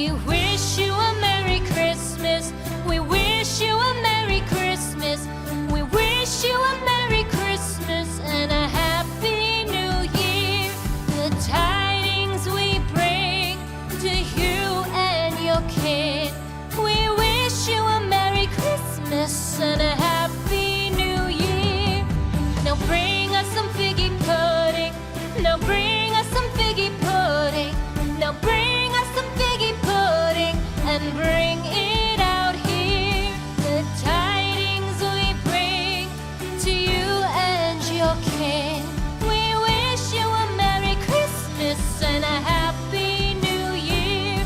We wish you a Merry Christmas. We wish you a Merry Christmas. We wish you a Merry Christmas and a Happy New Year. The tidings we bring to you and your kin. We wish you a Merry Christmas and a Happy New Year. Now bring us some figgy pudding. Now bring us some figgy pudding. Now bring us some figgy pudding and bring it out here. The tidings we bring to you and your kin. We wish you a Merry Christmas and a Happy New Year.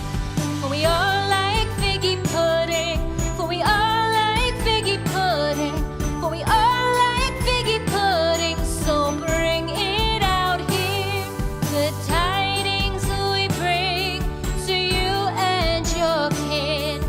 For we all like figgy pudding. For we all like figgy pudding. For we all like figgy pudding. So bring it out here. The tidings we bring to you and your kin.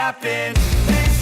happen. This